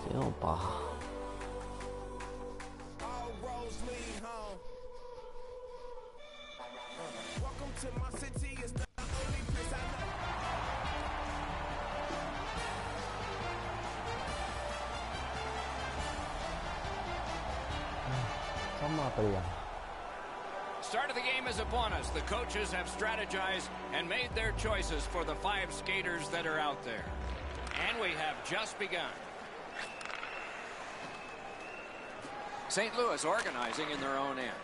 Se on paha. Samaa peliä. Start of the game is upon us. The coaches have strategized and made their choices for the 5 skaters that are out there. And we have just begun. St. Louis organizing in their own end.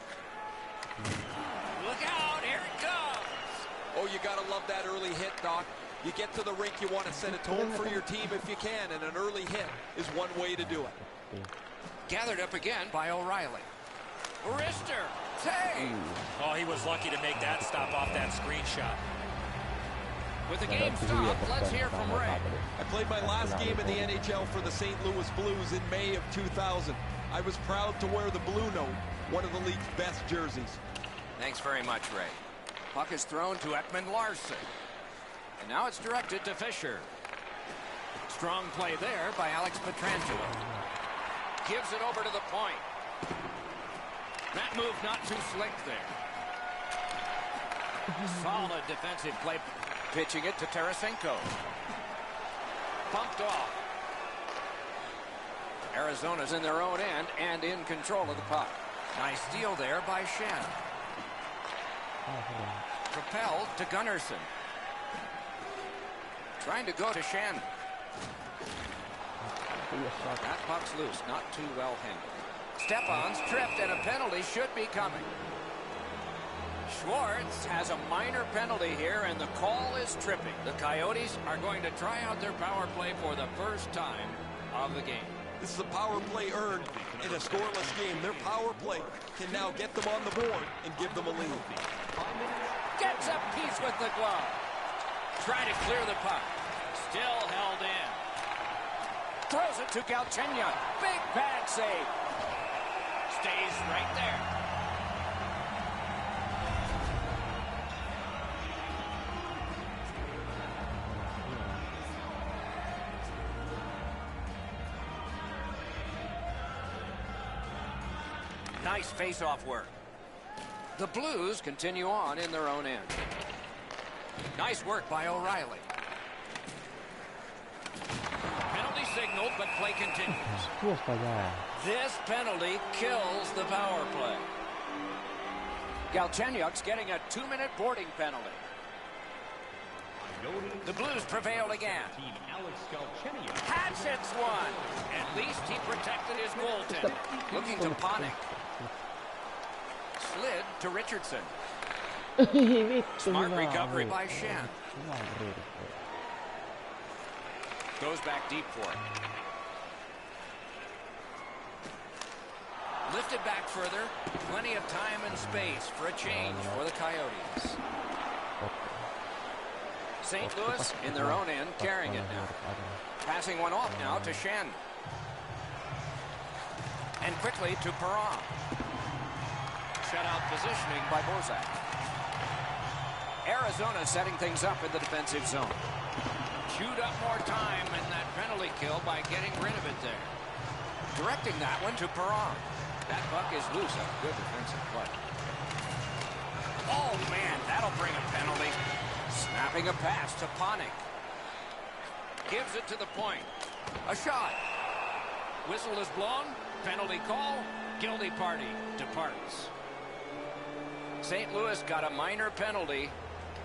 Look out, here it comes! Oh, you gotta love that early hit, Doc. You get to the rink, you want to set a tone for your team if you can, and an early hit is one way to do it. Gathered up again by O'Reilly. Rister, save! Oh, he was lucky to make that stop off that screenshot. With the game stopped, let's hear from Ray. I played my last game in the NHL for the St. Louis Blues in May of 2000. I was proud to wear the blue note, one of the league's best jerseys. Thanks very much, Ray. Puck is thrown to Ekman Larson. And now it's directed to Fisher. Strong play there by Alex Pietrangelo. Gives it over to the point. That move not too slick there. Solid defensive play. Pitching it to Tarasenko. Pumped off. Arizona's in their own end and in control of the puck. Nice steal there by Shen. Propelled to Gunnarsson. Trying to go to Shen. That puck's loose, not too well handled. Stepan's tripped and a penalty should be coming. Schwartz has a minor penalty here and the call is tripping. The Coyotes are going to try out their power play for the first time of the game. This is a power play earned in a scoreless game. Their power play can now get them on the board and give them a lead. Gets a piece with the glove. Try to clear the puck. Still held in. Throws it to Käyttäjän. Big pad save. Stays right there. Nice face-off work. The Blues continue on in their own end. Nice work by O'Reilly. Penalty signaled, but play continues. This penalty kills the power play. Galchenyuk's getting a 2-minute boarding penalty. The Blues prevail again. Hatchets one. At least he protected his goaltender. Looking to Panik. Slid to Richardson. Smart recovery by Shen. Goes back deep for it. Lifted back further. Plenty of time and space for a change for the Coyotes. St. Louis in their own end carrying it now. Passing one off now to Shen. And quickly to Perron. Shutout positioning by Bozak. Arizona setting things up in the defensive zone. Chewed up more time in that penalty kill by getting rid of it there. Directing that one to Perron. That puck is loose. A good defensive play. Oh, man, that'll bring a penalty. Snapping a pass to Panik. Gives it to the point. A shot. Whistle is blown. Penalty call. Guilty party departs. St. Louis got a minor penalty.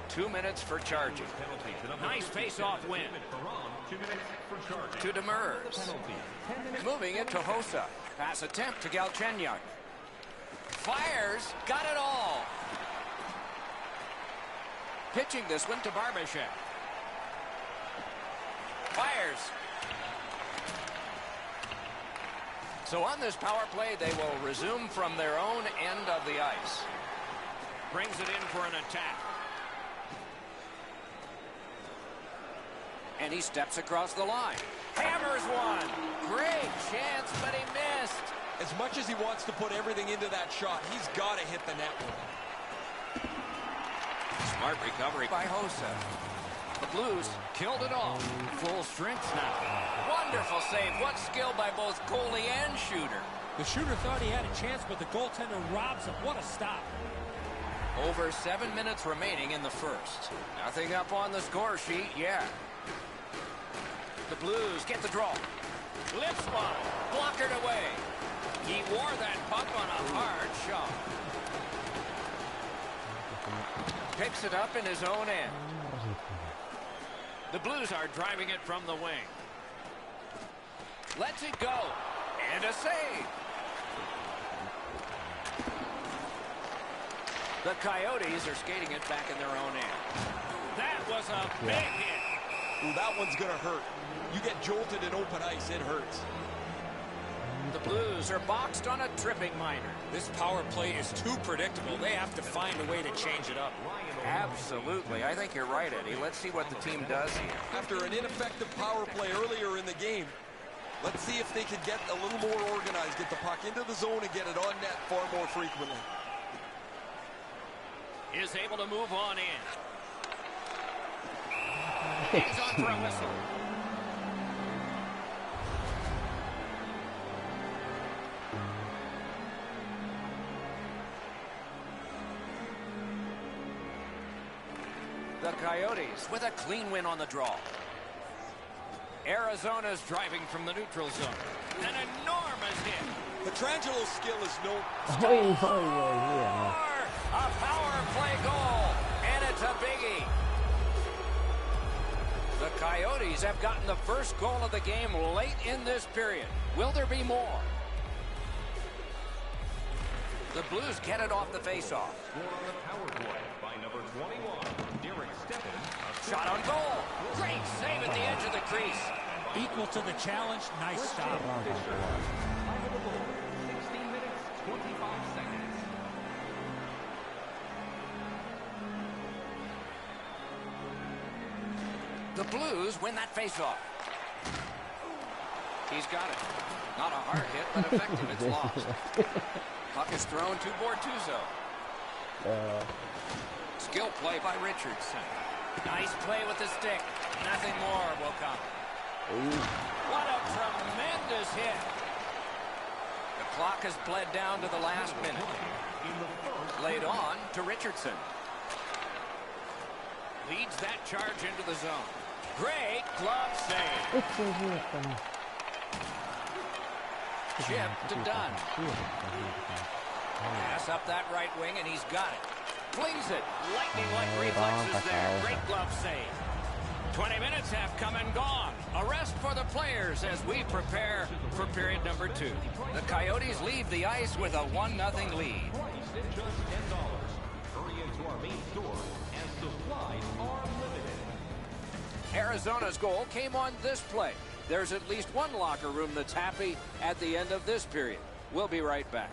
2 minutes for charging. Nice face-off win. To Demers. Moving it to Hossa. Pass attempt to Galchenyuk. Fires. Got it all. Pitching this one to Barbashev. Fires. So on this power play, they will resume from their own end of the ice. Brings it in for an attack. And he steps across the line. Hammers one. Great chance, but he missed. As much as he wants to put everything into that shot, he's got to hit the net with it. Smart recovery by Hossa. The Blues killed it off. Full strength now. Wonderful save. What skill by both goalie and shooter. The shooter thought he had a chance, but the goaltender robs him. What a stop. Over 7 minutes remaining in the first. Nothing up on the score sheet yet. The Blues get the draw. Lips one. Blockered away. He wore that puck on a hard shot. Picks it up in his own end. The Blues are driving it from the wing. Lets it go. And a save. The Coyotes are skating it back in their own end. That was a big hit. Ooh, that one's going to hurt. You get jolted in open ice, it hurts. The Blues are boxed on a tripping minor. This power play is too predictable. They have to find a way to change it up. Absolutely. I think you're right, Eddie. Let's see what the team does here. After an ineffective power play earlier in the game, let's see if they can get a little more organized, get the puck into the zone and get it on net far more frequently. Is able to move on in. He's on for a whistle. The Coyotes with a clean win on the draw. Arizona's driving from the neutral zone. An enormous hit. Petrangelo's skill is known. A power play goal, and it's a biggie. The Coyotes have gotten the first goal of the game late in this period. Will there be more? The Blues get it off the faceoff. Shot on goal. Great save at the edge of the crease. Equal to the challenge. Nice stop. 16 minutes, 25 seconds. The Blues win that faceoff. He's got it. Not a hard hit, but effective. It's lost. Puck is thrown to Bortuzzo. Skill play by Richardson. Nice play with the stick. Nothing more will come. What a tremendous hit. The clock has bled down to the last minute. Laid on to Richardson. Leads that charge into the zone. Great glove save. Chip to Dunn. Pass up that right wing, and he's got it. Flings it. Lightning-like reflexes there. Great glove save. 20 minutes have come and gone. A rest for the players as we prepare for period number 2. The Coyotes leave the ice with a 1-0 lead. Just $10. Hurry into our main store as supplies are limited. Arizona's goal came on this play. There's at least one locker room that's happy at the end of this period. We'll be right back.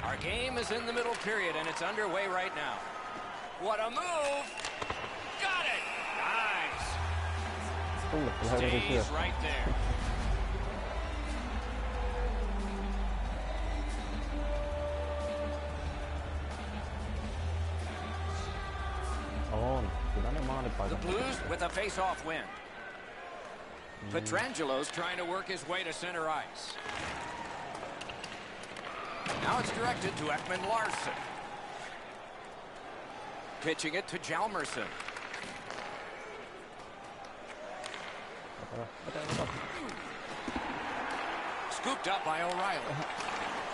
Our game is in the middle period, and it's underway right now. What a move! Got it! Nice! Stays right there. The Blues with a face-off win. Petrangelo's trying to work his way to center ice. Now it's directed to Ekman Larsson. Pitching it to Hjalmarsson. Scooped up by O'Reilly.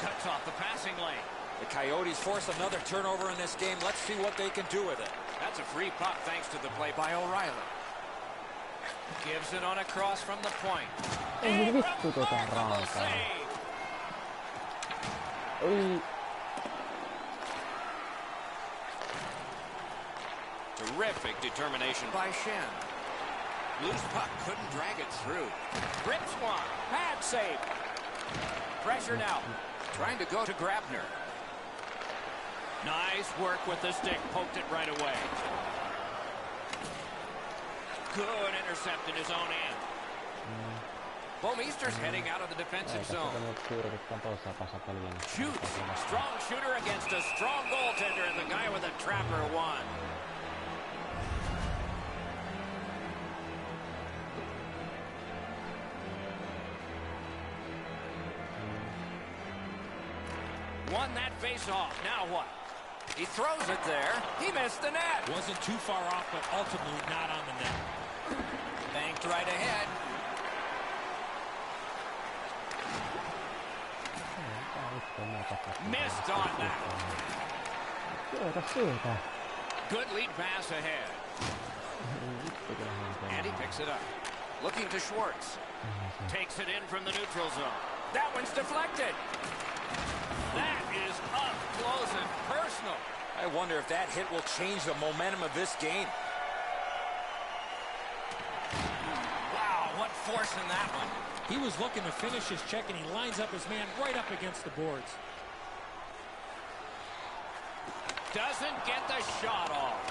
Cuts off the passing lane. The Coyotes force another turnover in this game. Let's see what they can do with it. That's a free puck thanks to the play by O'Reilly. Gives it on a cross from the point. Ei vittu rankaa. Ei. Terrific determination by Shen. Loose puck, couldn't drag it through. Grips one. Pad save. Pressure now. Trying to go to Grabner. Nice work with the stick. Poked it right away. Good intercept in his own end. Bomeister's heading out of the defensive zone. Shoots. Strong shooter against a strong goaltender, and the guy with a trapper won. Won that face-off. Now what? He throws it there. He missed the net. Wasn't too far off, but ultimately not on the net. Banked right ahead. Missed on that. Good lead pass ahead. And he picks it up. Looking to Schwartz. Takes it in from the neutral zone. That one's deflected. That is up close and personal. I wonder if that hit will change the momentum of this game. Wow, what force in that one. He was looking to finish his check, and he lines up his man right up against the boards. Doesn't get the shot off.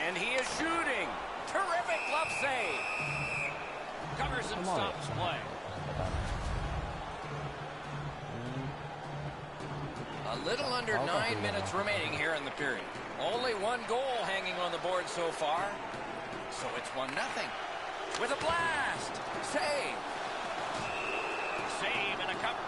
And he is shooting. Terrific glove save. Covers and stops play. A little under 9 minutes remaining here in the period. Only one goal hanging on the board so far. So it's 1-0. With a blast. Save. Save and a cover.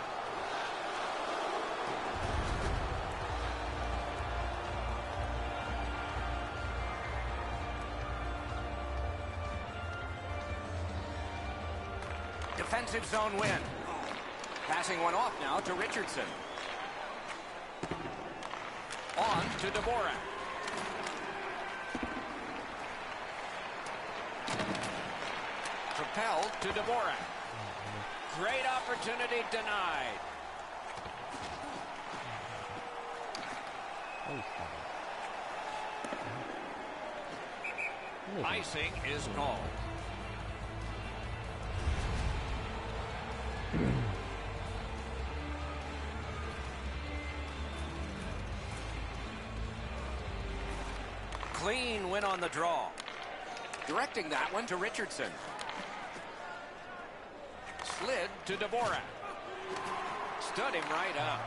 Defensive zone win. Passing one off now to Richardson. On to Dvorak. Propelled to Dvorak. Great opportunity denied. Icing is called. Clean win on the draw. Directing that one to Richardson. Slid to Dvorak. Stood him right up.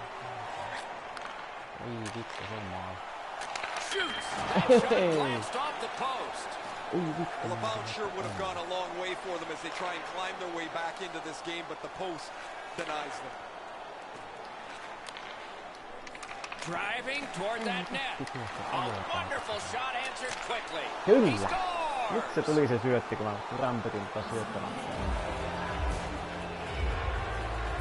Shoots. That shot glanced off the post. Well, the bounce sure would have gone a long way for them as they try and climb their way back into this game, but the post denies them. Driving toward that net. A wonderful shot answered quickly. He Kyllä. scores! Nyt se tuli se syötti, kun mä rampetin tuossa syöttämään.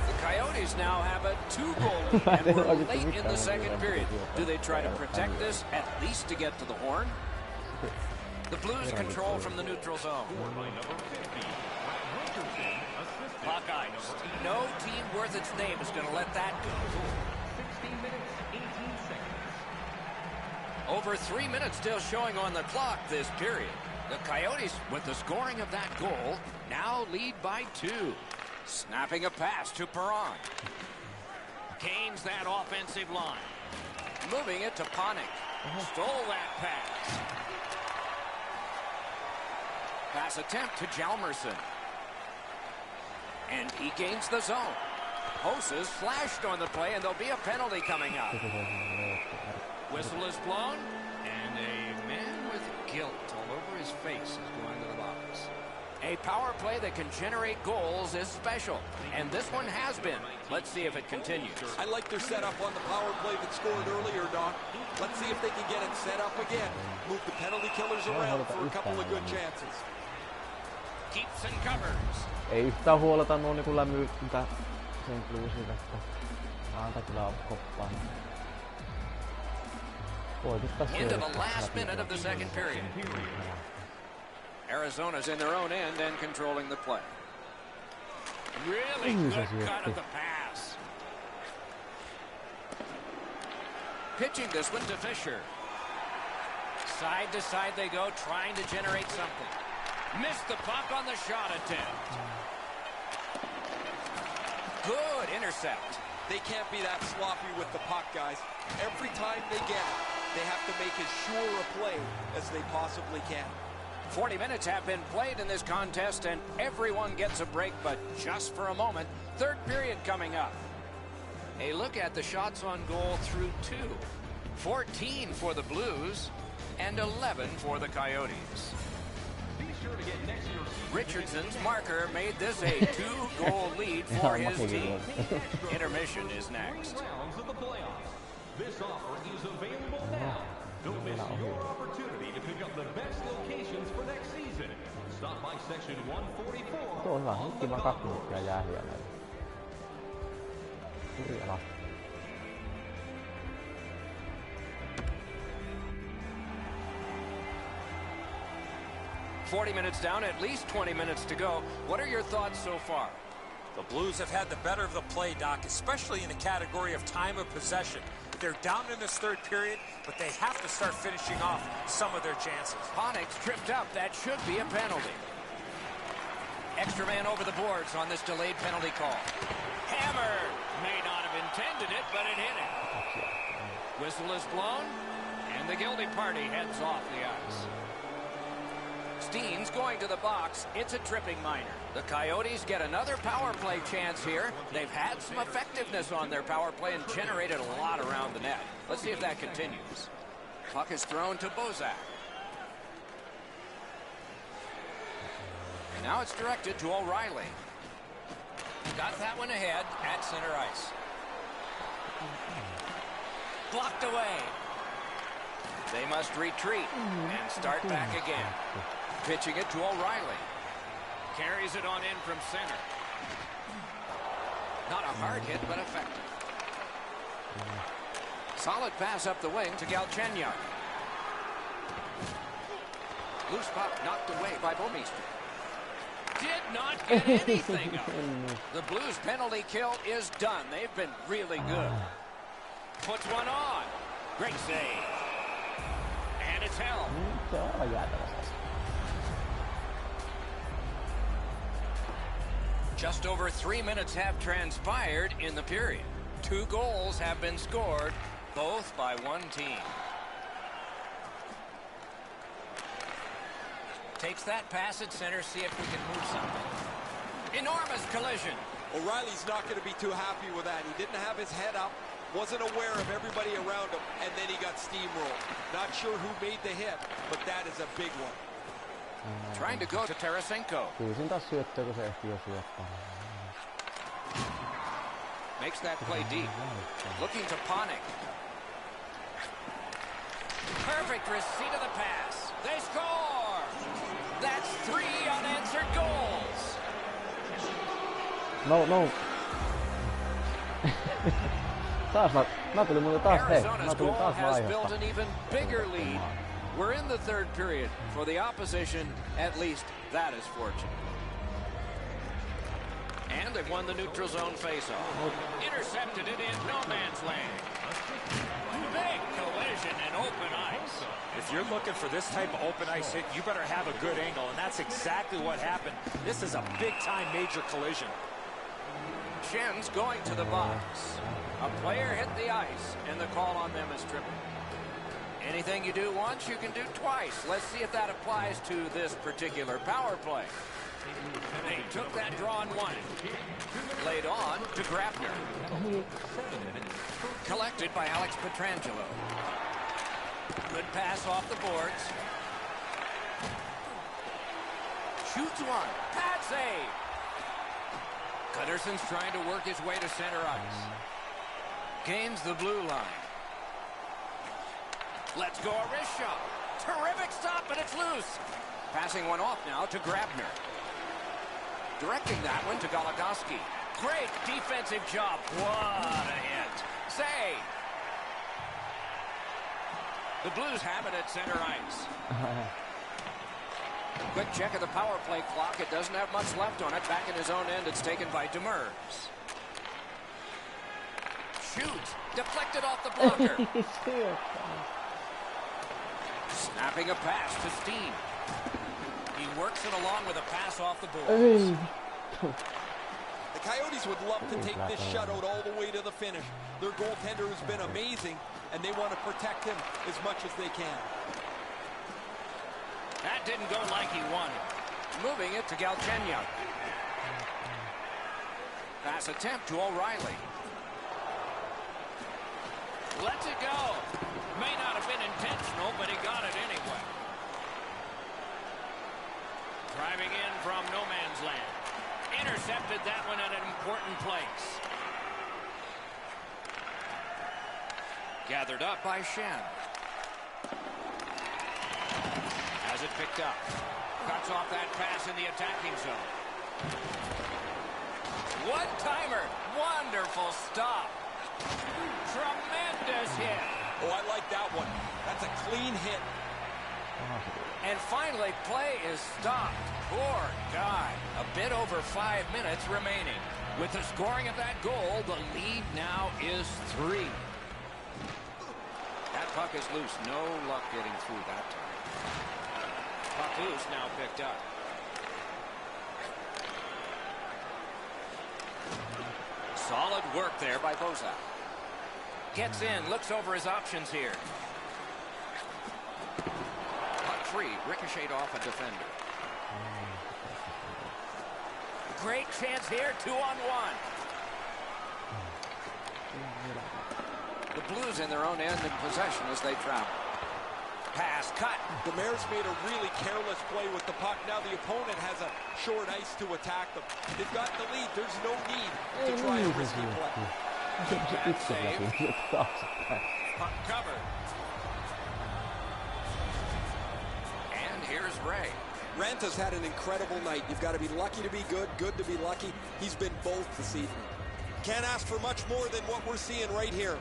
The Coyotes now have a 2-goal lead, and we're late in the second period. Do they try to protect this, at least to get to the horn? The Blues control from the neutral zone. Puck ice. No team worth its name is going to let that go. 16 minutes, 18 seconds. Over 3 minutes still showing on the clock this period. The Coyotes, with the scoring of that goal, now lead by 2. Snapping a pass to Perron. Gains that offensive line. Moving it to Panik. Stole that pass. Pass attempt to Hjalmarsson. And he gains the zone. Hoses flashed on the play, and there'll be a penalty coming up. Whistle is blown, and a man with guilt all over his face is going to the box. A power play that can generate goals is special, and this one has been. Let's see if it continues. I like their setup on the power play that scored earlier, Doc. Let's see if they can get it set up again. Move the penalty killers around for a couple of good chances. Keeps and covers. Ei yhtään huoleta nuo niinku St. Louisin, että Ranta kyllä on koppaan. Into the last minute of the second period. Arizona's in their own end and controlling the play. Really good cut of the pass. Pitching this one to Fisher. Side to side they go, trying to generate something. Missed the puck on the shot attempt. Good intercept. They can't be that sloppy with the puck, guys. Every time they get it, they have to make as sure a play as they possibly can. 40 minutes have been played in this contest, and everyone gets a break, but just for a moment. Third period coming up. A look at the shots on goal through 2. 14 for the Blues and 11 for the Coyotes. Richardson's marker made this a 2-goal lead for his team. Intermission is next. This offer is available now. Don't miss your opportunity to pick up the best locations for next season. Stop by section 144. Tuo on hyvä. Hitkin vaan 2 minuuttia jäähyä näin. Kurjala. $40 minutes down, at least 20 minutes to go. What are your thoughts so far? The Blues have had the better of the play, Doc, especially in the category of time of possession. They're down in this third period, but they have to start finishing off some of their chances. Panik's tripped up. That should be a penalty. Extra man over the boards on this delayed penalty call. Hammer! May not have intended it, but it hit him. Whistle is blown, and the guilty party heads off the ice. Steen's going to the box. It's a tripping minor. The Coyotes get another power play chance here. They've had some effectiveness on their power play and generated a lot around the net. Let's see if that continues. Puck is thrown to Bozak. Now it's directed to O'Reilly. Got that one ahead at center ice. Blocked away. They must retreat and start back again. Pitching it to O'Reilly. Carries it on in from center. Not a hard hit, but effective. Solid pass up the wing to Galchenyuk. Loose puck knocked away by Bomeister. Did not get anything up. The Blues penalty kill is done. They've been really good. Puts one on. Great save. And it's held. Just over 3 minutes have transpired in the period. 2 goals have been scored, both by one team. Takes that pass at center, see if we can move something. Enormous collision. O'Reilly's not going to be too happy with that. He didn't have his head up, wasn't aware of everybody around him, and then he got steamrolled. Not sure who made the hit, but that is a big one. Trying to go to Tarasenko. Pyysin taas syöttöä, kun se ehti jo syöttää. Makes that play deep. Looking to Panik. Perfect receipt of the pass. They score! That's 3 unanswered goals. No. Taas mä tulin mulle taas, hei. Mä tulin taas built an even bigger lead. We're in the third period. For the opposition, at least that is fortunate. And they've won the neutral zone faceoff. Intercepted it in no man's land. Big collision in open ice. If you're looking for this type of open ice hit, you better have a good angle, and that's exactly what happened. This is a big-time major collision. Shen's going to the box. A player hit the ice, and the call on them is tripping. Anything you do once, you can do twice. Let's see if that applies to this particular power play. They took that draw and won it. Laid on to Grabner. Collected by Alex Pietrangelo. Good pass off the boards. Shoots one. Pad save. Gunnarson's trying to work his way to center ice. Gains the blue line. Let's go a wrist shot. Terrific stop, and it's loose. Passing one off now to Grabner. Directing that one to Goligoski. Great defensive job. What a hit. Save. The Blues have it at center ice. Quick check of the power play clock. It doesn't have much left on it. Back in his own end, it's taken by Demers. Shoots. Deflected off the blocker. Snapping a pass to Steen. He works it along with a pass off the boards. The Coyotes would love to take this shutout all the way to the finish. Their goaltender has been amazing, and they want to protect him as much as they can. That didn't go like he wanted. Moving it to Käyttäjän. Pass attempt to O'Reilly. Lets it go. May not have been intentional, but he got it anyway. Driving in from no man's land. Intercepted that one at an important place. Gathered up by Shen. Has it picked up. Cuts off that pass in the attacking zone. One-timer. Wonderful stop. Tremendous hit. Oh, I like that one. That's a clean hit. And finally, play is stopped. Poor guy. A bit over 5 minutes remaining. With the scoring of that goal, the lead now is 3. That puck is loose. No luck getting through that time. Puck loose, now picked up. Solid work there by Bozak. Gets in, looks over his options here. Puck free, ricocheted off a defender. Great chance here, 2-on-1. The Blues in their own end in possession as they travel. Pass cut. Demers made a really careless play with the puck. Now the opponent has a short ice to attack them. They've got the lead. There's no need to try a risky play. Bad save. Puck covered. And here's Ray. Ranta's had an incredible night. You've got to be lucky to be good, good to be lucky. He's been both this evening. Can't ask for much more than what we're seeing right here.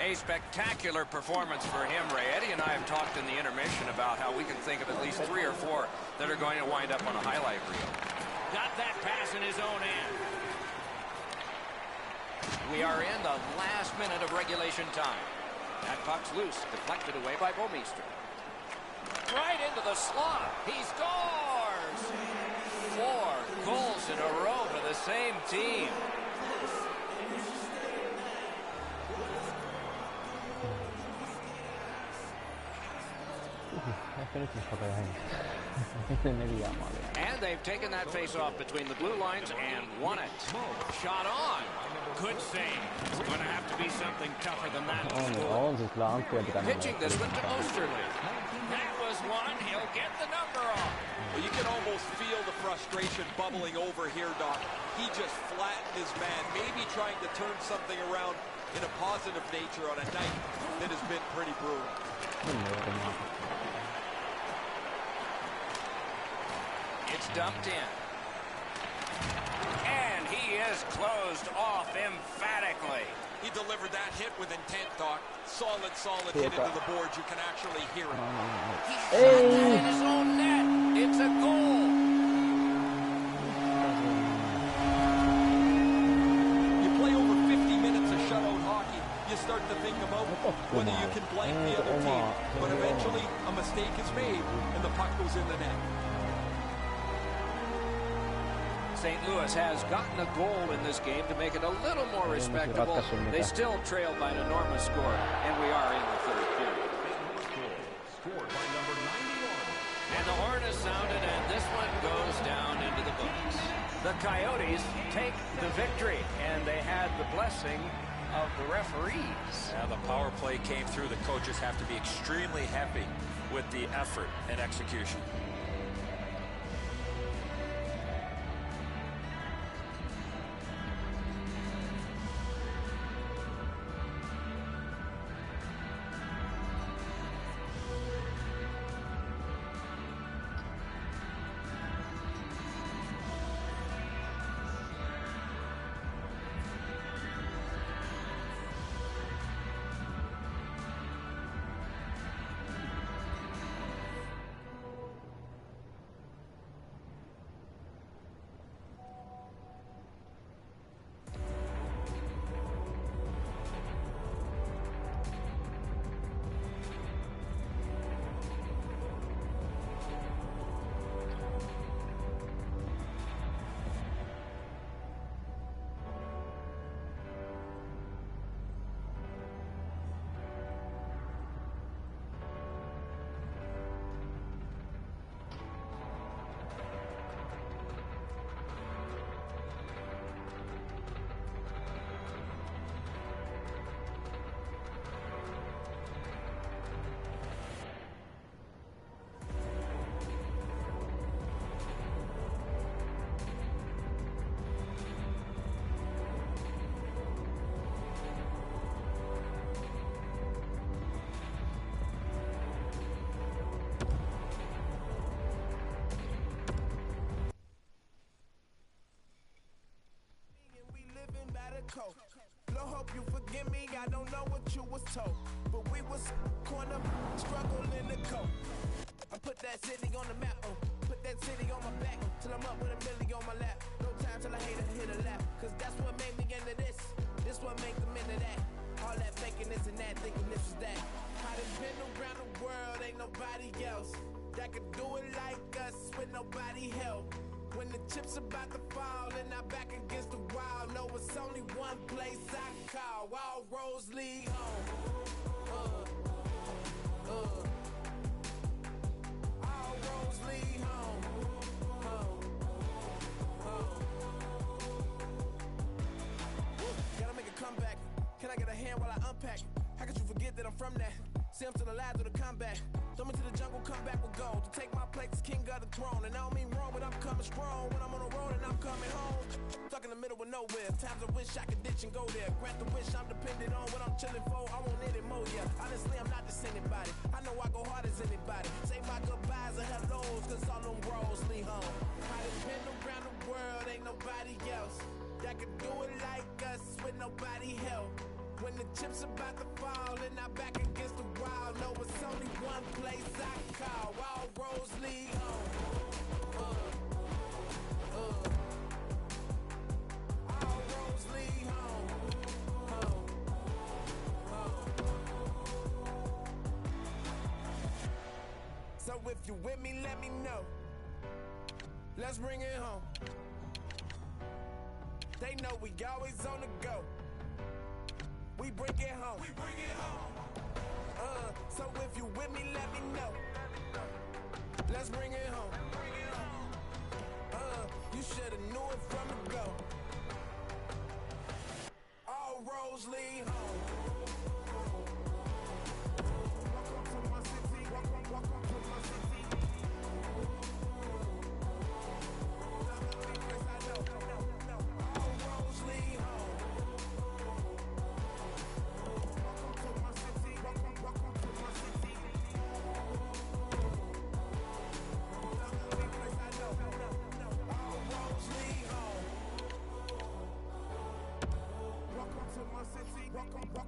A spectacular performance for him, Ray. Eddie and I have talked in the intermission about how we can think of at least 3 or 4 that are going to wind up on a highlight reel. Got that pass in his own end. We are in the last minute of regulation time. That puck's loose, deflected away by Bomeister. Right into the slot. He scores! 4 goals in a row for the same team. And they've taken that face-off between the blue lines and won it. Shot on. Good save. It's going to have to be something tougher than that. Pitching this one to Osterley. That was one. He'll get the number off. Well, you can almost feel the frustration bubbling over here, Doc. He just flattened his man, maybe trying to turn something around in a positive nature on a night that has been pretty brutal. It's dumped in. And he is closed off emphatically. He delivered that hit with intent, Doc. Solid, solid hit into the boards. You can actually hear it. He shot that in his own net. It's a goal. You play over 50 minutes of shutout hockey, you start to think about whether you can blame the other team. But eventually, a mistake is made, and the puck goes in the net. St. Louis has gotten a goal in this game to make it a little more respectable. They still trail by an enormous score, and we are in the third period. Scored by number 91. And the horn is sounded, and this one goes down into the books. The Coyotes take the victory, and they had the blessing of the referees. Yeah, the power play came through. The coaches have to be extremely happy with the effort and execution. coat. Lord, hope you forgive me, I don't know what you was told. But we was corner, struggle in the coat. I put that city on the map, put that city on my back, till I'm up with $1 million on my lap. No time till I hit a lap, cause that's what made me into this. This what make them into that. All that faking this and that, thinking this is that. I done been around the world, ain't nobody else that could do it like us with nobody help. When the chips about to fall and I'm back against the wall, know it's only one place I can call. All roads lead home. All roads lead home. Gotta make a comeback. Can I get a hand while I unpack? How could you forget that I'm from that? See, I'm still alive through the combat. Throw me to the jungle, come back with gold. To take my place as king of the throne. And I don't mean wrong, but I'm coming strong. When I'm on the road and I'm coming home. Stuck in the middle of nowhere. Times I wish I could ditch and go there. Grant the wish I'm dependent on what I'm chilling for. I want it more, yeah. Honestly, I'm not just anybody. I know I go hard as anybody. Say my goodbyes and hellos, cause all them roads lead home. I done been around the world, ain't nobody else that could do it like us with nobody help. When the chips about to fall and I'm back against the wall, know it's only one place I can call. All roads lead home. All roads lead home. So if you with me, let me know. Let's bring it home. They know we always on the go. We bring it home. We bring it home. So if you with me, let me know. Let's bring it home. You should've knew it from the go. All roads lead home. Welcome to my city. Welcome to my city. All roads lead home. Welcome to my city. All roads lead home. Welcome to my city. Welcome.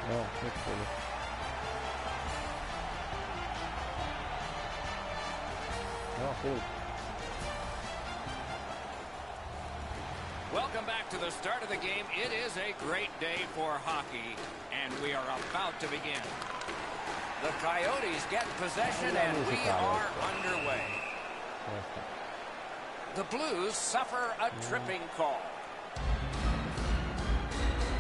Joo, nyt tuli. Joo, tuli. Welcome back to the start of the game. It is a great day for hockey, and we are about to begin. The Coyotes get possession, and we are underway. The Blues suffer a tripping call.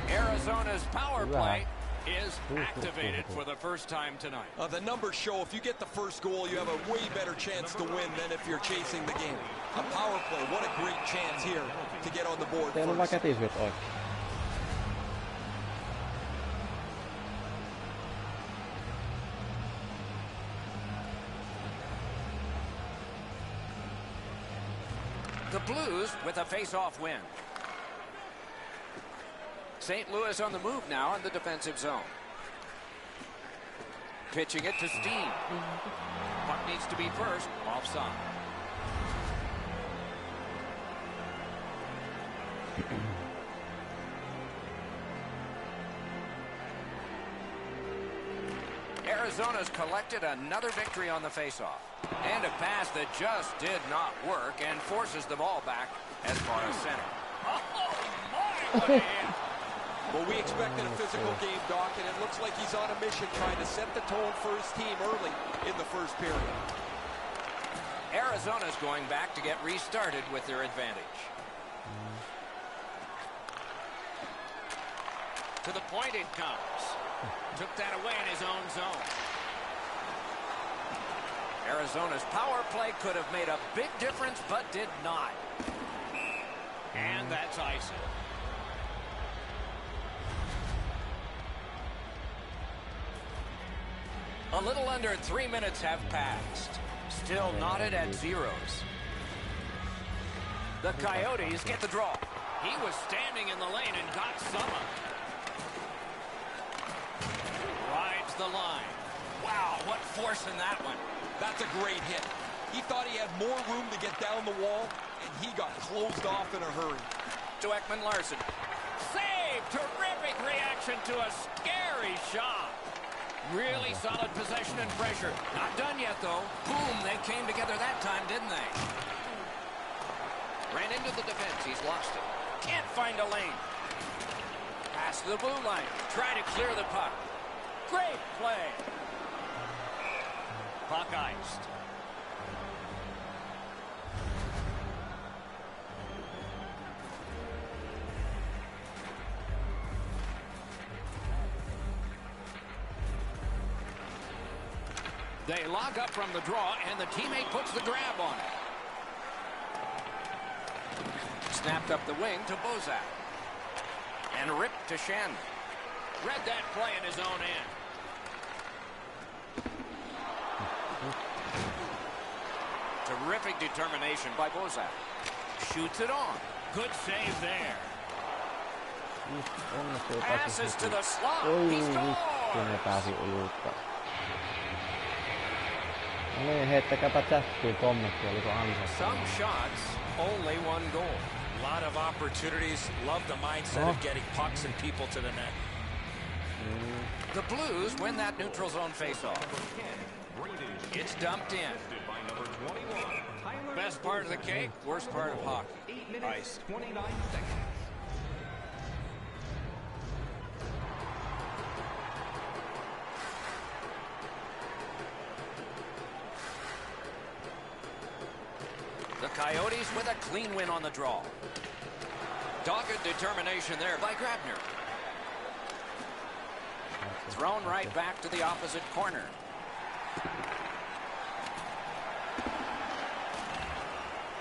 Arizona's power play is activated for the first time tonight. The numbers show if you get the first goal, you have a way better chance to win than if you're chasing the game. A power play, what a great chance here to get on the board first. The Blues with a face-off win. St. Louis on the move now in the defensive zone. Pitching it to Steen. Puck needs to be first, offside. Arizona's collected another victory on the faceoff. And a pass that just did not work and forces the ball back as far as center. Oh, my, what a hit. Well, we expected a physical game, Doc, and it looks like he's on a mission trying to set the tone for his team early in the first period. Arizona's going back to get restarted with their advantage. To the point it comes. Took that away in his own zone. Arizona's power play could have made a big difference, but did not. And that's icing. A little under 3 minutes have passed. Still knotted at zeros. The Coyotes get the draw. He was standing in the lane and got some of it. Rides the line. Wow, what force in that one. That's a great hit. He thought he had more room to get down the wall, and he got closed off in a hurry. To Ekman-Larsson. Save! Terrific reaction to a scary shot. Really solid possession and pressure. Not done yet, though. Boom, they came together that time, didn't they? Ran into the defense. He's lost it. Can't find a lane. Pass to the blue line. Try to clear the puck. Great play. Puck iced. They lock up from the draw, and the teammate puts the grab on it. Snapped up the wing to Bozak. And ripped to Shannon. Read that play in his own end. Terrific determination by Bozak. Shoots it on. Good save there. Passes to the slot. He scores! Niin, heittäkääpä chattiin kommentti, oliko ansattu. Some shots, only one goal. A lot of opportunities. Love the mindset of getting pucks and people to the net. The Blues win that neutral zone faceoff. It's dumped in. Best part of the cake, worst part of hockey. Ice. 29 seconds. The Coyotes with a clean win on the draw. Dogged determination there by Grabner. Thrown right back to the opposite corner.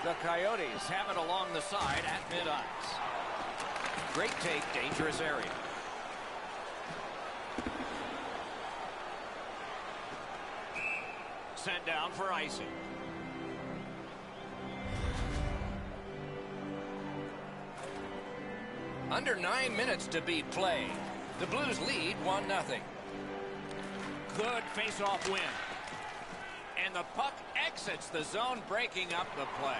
The Coyotes have it along the side at mid-ice. Great take, dangerous area. Sent down for icing. Under 9 minutes to be played. The Blues lead 1-0. Good face-off win. And the puck exits the zone, breaking up the play.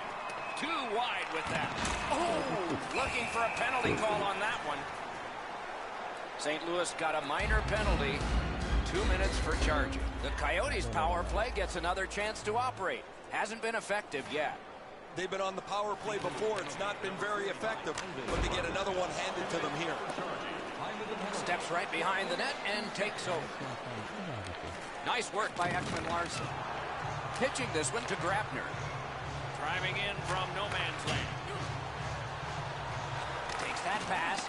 Too wide with that. Oh, looking for a penalty call on that one. St. Louis got a minor penalty. 2 minutes for charging. The Coyotes' power play gets another chance to operate. Hasn't been effective yet. They've been on the power play before. It's not been very effective, but they get another one handed to them here. Steps right behind the net and takes over. Nice work by Ekman Larson. Pitching this one to Grabner. Driving in from no man's land. Takes that pass.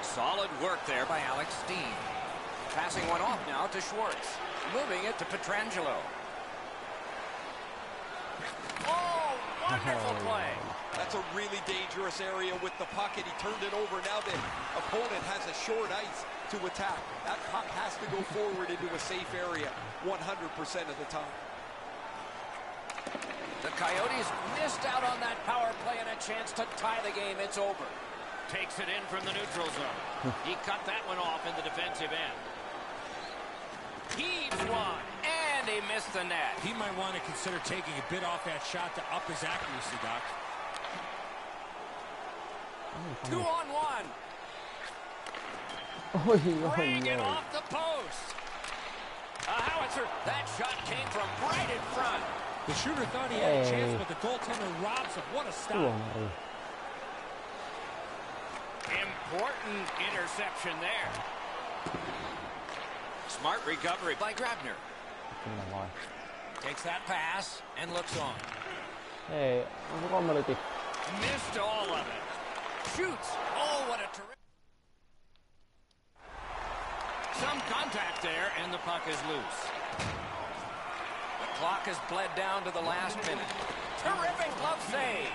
Solid work there by Alex Steen. Passing one off now to Schwartz. Moving it to Pietrangelo. Oh, wonderful play. That's a really dangerous area with the puck, and he turned it over. Now the opponent has a short ice to attack. That puck has to go forward into a safe area 100% of the time. The Coyotes missed out on that power play and a chance to tie the game. It's over. Takes it in from the neutral zone. He cut that one off in the defensive end. Heaves one, and he missed the net. He might want to consider taking a bit off that shot to up his accuracy, Doc. 2-on-1. Bring it off the post. A howitzer. That shot came from right in front. The shooter thought he had a chance, but the goaltender robs him. What a stop. Important interception there. Smart recovery by Grabner. Takes that pass and looks on. Hei, onko kommeliti? Missed all of it. Shoots. Oh, what a terrific. Some contact there, and the puck is loose. The clock has bled down to the last minute. Terrific glove save.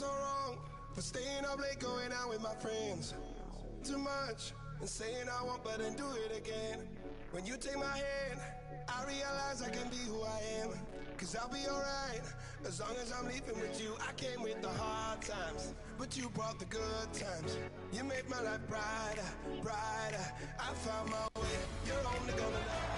so wrong for staying up late, going out with my friends. Too much and saying I won't, but then do it again. When you take my hand, I realize I can be who I am. Cause I'll be alright as long as I'm leaving with you. I came with the hard times, but you brought the good times. You made my life brighter, brighter. I found my way. You're only gonna love.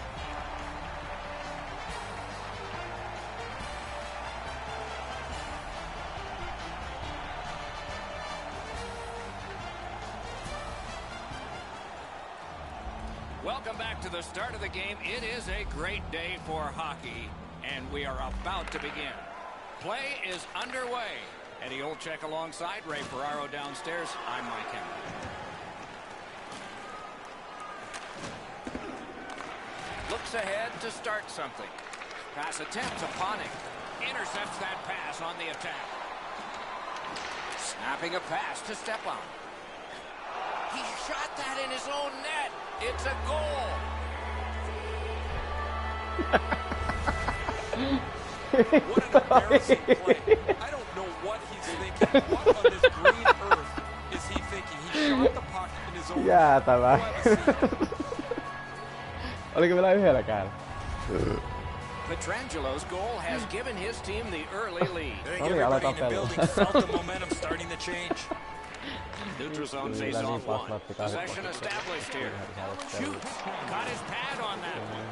Welcome back to the start of the game. It is a great day for hockey, and we are about to begin. Play is underway. Eddie Olczyk alongside Ray Ferraro downstairs. I'm Mike Henry. Looks ahead to start something. Pass attempt to Panik. Intercepts that pass on the attack. Snapping a pass to Stepan. He shot that in his own net. It's a goal. What an embarrassing play. I don't know what he's thinking. What on this green earth is he thinking? He shot the puck in his own Jäätävää. Oliko vielä yhdelläkään? Petrangelo's goal has given his team the early lead. Everybody in the building felt the momentum starting to change. Neutral zone face off one. Possession established here. Shoots. Got his pad on that one.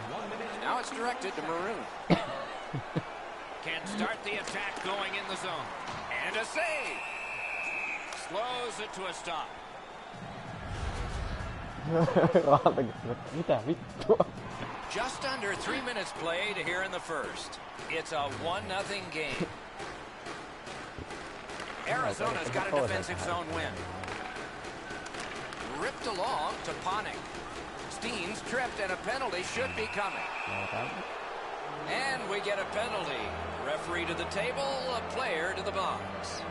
Now it's directed to Maroon. Can start the attack going in the zone. And a save. Slows it to a stop. Mitä vittua? Just under 3 minutes played here in the first. It's a 1-0 game. Arizona's got a defensive zone win. Ripped along to Panik. Steen's tripped and a penalty should be coming. And we get a penalty. Referee to the table, a player to the box.